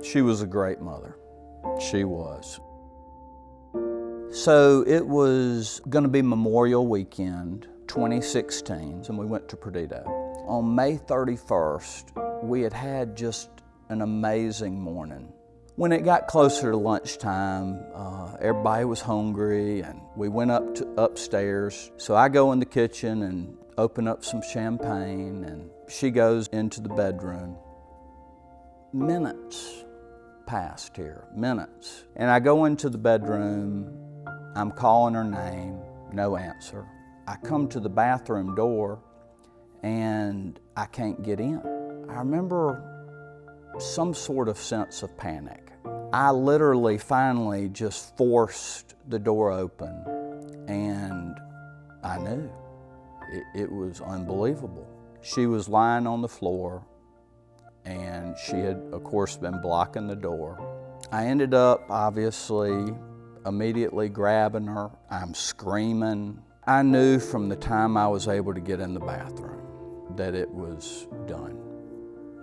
She was a great mother. She was. So it was going to be Memorial Weekend, 2016, and we went to Perdido. On May 31st, we had had just an amazing morning. When it got closer to lunchtime, everybody was hungry and we went upstairs. So I go in the kitchen and open up some champagne, and she goes into the bedroom. Minutes passed here, minutes. And I go into the bedroom, I'm calling her name, no answer. I come to the bathroom door and I can't get in. I remember some sort of sense of panic. I literally finally just forced the door open, and I knew. It was unbelievable. She was lying on the floor, and she had, of course, been blocking the door. I ended up, obviously, immediately grabbing her. I'm screaming. I knew from the time I was able to get in the bathroom that it was done.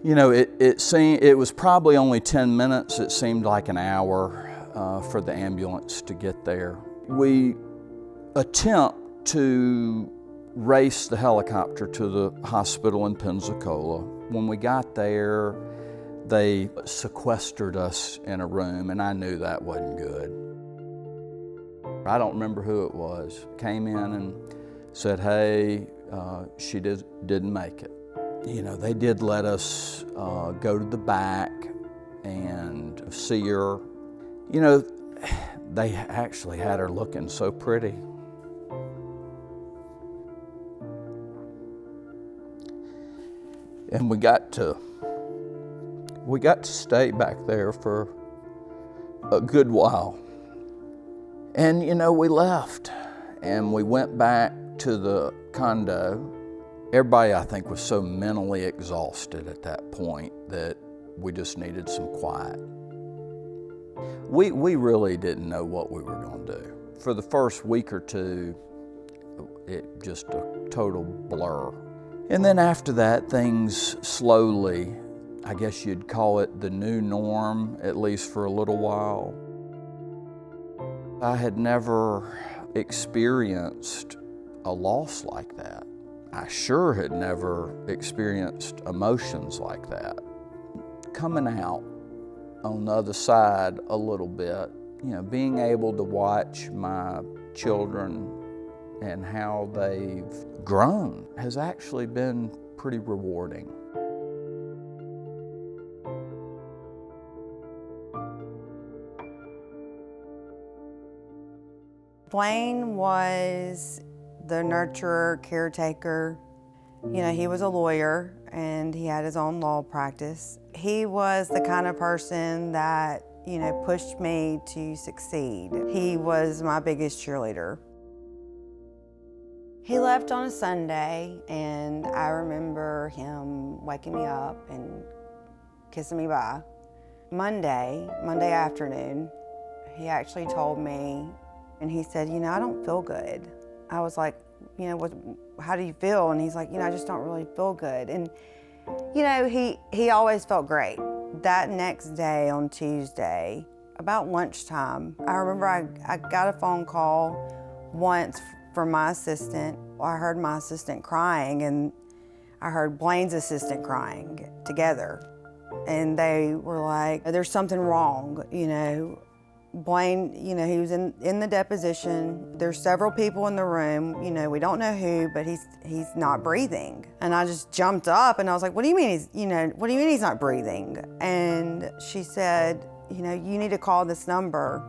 You know, it was probably only 10 minutes. It seemed like an hour for the ambulance to get there. We attempt to race the helicopter to the hospital in Pensacola. When we got there, they sequestered us in a room, and I knew that wasn't good. I don't remember who it was. Came in and said, hey, she didn't make it. You know, they did let us go to the back and see her. You know, they actually had her looking so pretty. And we got to stay back there for a good while. And you know, we left and we went back to the condo. Everybody, I think, was so mentally exhausted at that point that we just needed some quiet. We really didn't know what we were going to do. For the first week or two, it just a total blur. And then after that, things slowly, I guess you'd call it the new norm, at least for a little while. I had never experienced a loss like that. I sure had never experienced emotions like that. Coming out on the other side a little bit, you know, being able to watch my children and how they've grown has actually been pretty rewarding. Blaine was the nurturer, caretaker. You know, he was a lawyer and he had his own law practice. He was the kind of person that, you know, pushed me to succeed. He was my biggest cheerleader. He left on a Sunday, and I remember him waking me up and kissing me bye. Monday afternoon, he actually told me, and he said, you know, I don't feel good. I was like, you know, how do you feel? And he's like, you know, I just don't really feel good. And, you know, he always felt great. That next day on Tuesday, about lunchtime, I remember I got a phone call once from my assistant. I heard my assistant crying, and I heard Blaine's assistant crying together. And they were like, there's something wrong, you know. Blaine, you know, he was in the deposition. There's several people in the room, you know, we don't know who, but he's not breathing. And I just jumped up and I was like, what do you mean what do you mean he's not breathing? And she said, you know, you need to call this number.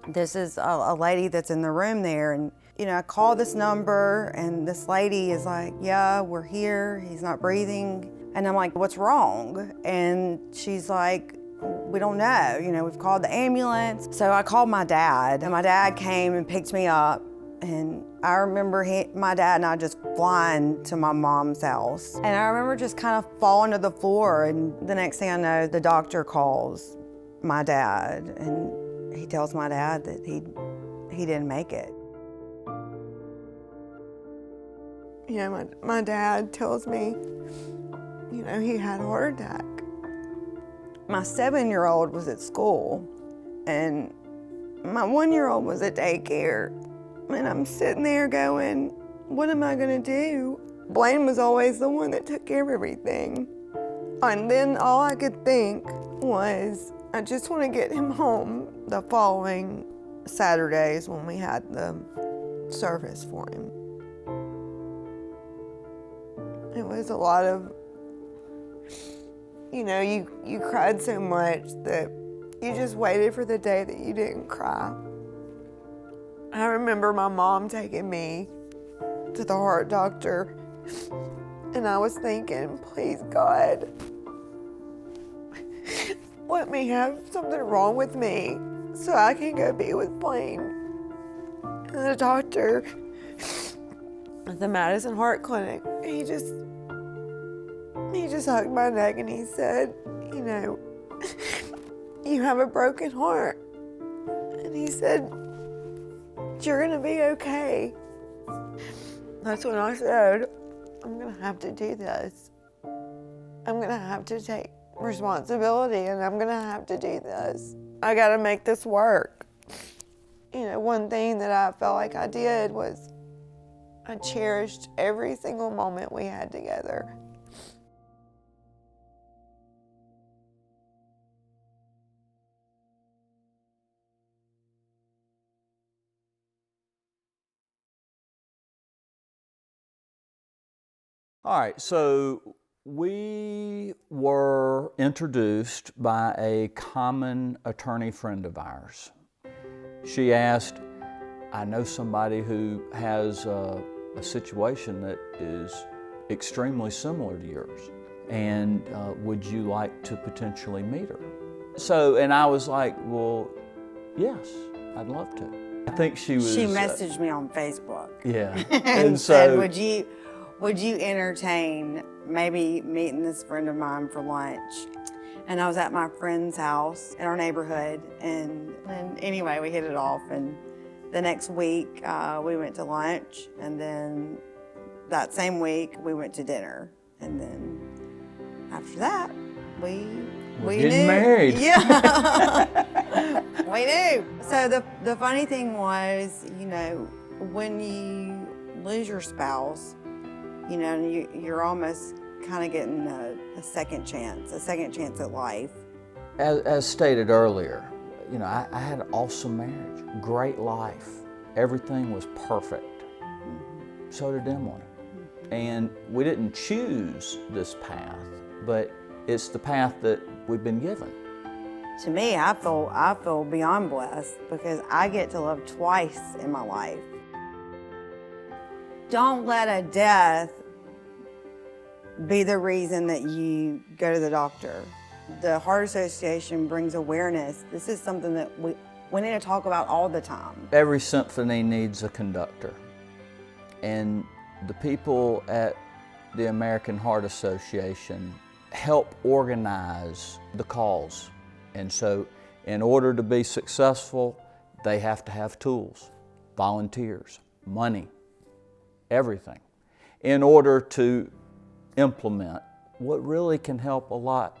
This is a lady that's in the room there. And, you know, I call this number and this lady is like, yeah, we're here, he's not breathing. And I'm like, what's wrong? And she's like, we don't know, you know, we've called the ambulance. So I called my dad, and my dad came and picked me up. And I remember my dad and I just flying to my mom's house. And I remember just kind of falling to the floor. And the next thing I know, the doctor calls my dad, and he tells my dad that he didn't make it. You know, my dad tells me, you know, he had a heart attack. My 7-year-old was at school, and my 1-year-old was at daycare. And I'm sitting there going, what am I gonna do? Blaine was always the one that took care of everything. And then all I could think was, I just want to get him home. The following Saturdays when we had the service for him. It was a lot of, you know, you cried so much that you just waited for the day that you didn't cry. I remember my mom taking me to the heart doctor, and I was thinking, please God, let me have something wrong with me so I can go be with Blaine. And the doctor at the Madison Heart Clinic, he just hugged my neck and he said, you know, you have a broken heart. And he said, you're gonna be okay. That's when I said, I'm gonna have to do this. I'm gonna have to take responsibility and I'm gonna have to do this. I gotta make this work. You know, one thing that I felt like I did was I cherished every single moment we had together. All right, so we were introduced by a common attorney friend of ours. She asked, I know somebody who has a situation that is extremely similar to yours, and would you like to potentially meet her? So, and I was like, well, yes, I'd love to. I think she was... She messaged me on Facebook. Yeah. and said, would you entertain maybe meeting this friend of mine for lunch? And I was at my friend's house in our neighborhood, and anyway, we hit it off. And the next week, we went to lunch, and then that same week, we went to dinner. And then after that, we getting knew. married. Yeah, we knew. So the funny thing was, you know, when you lose your spouse, you know, you're almost kind of getting a second chance at life. As stated earlier, you know, I had an awesome marriage, great life. Everything was perfect. So did Emily. And we didn't choose this path, but it's the path that we've been given. To me, I feel beyond blessed because I get to love twice in my life. Don't let a death be the reason that you go to the doctor. The Heart Association brings awareness. This is something that we need to talk about all the time. Every symphony needs a conductor. And the people at the American Heart Association help organize the cause. And so in order to be successful, they have to have tools, volunteers, money, everything, in order to implement what really can help a lot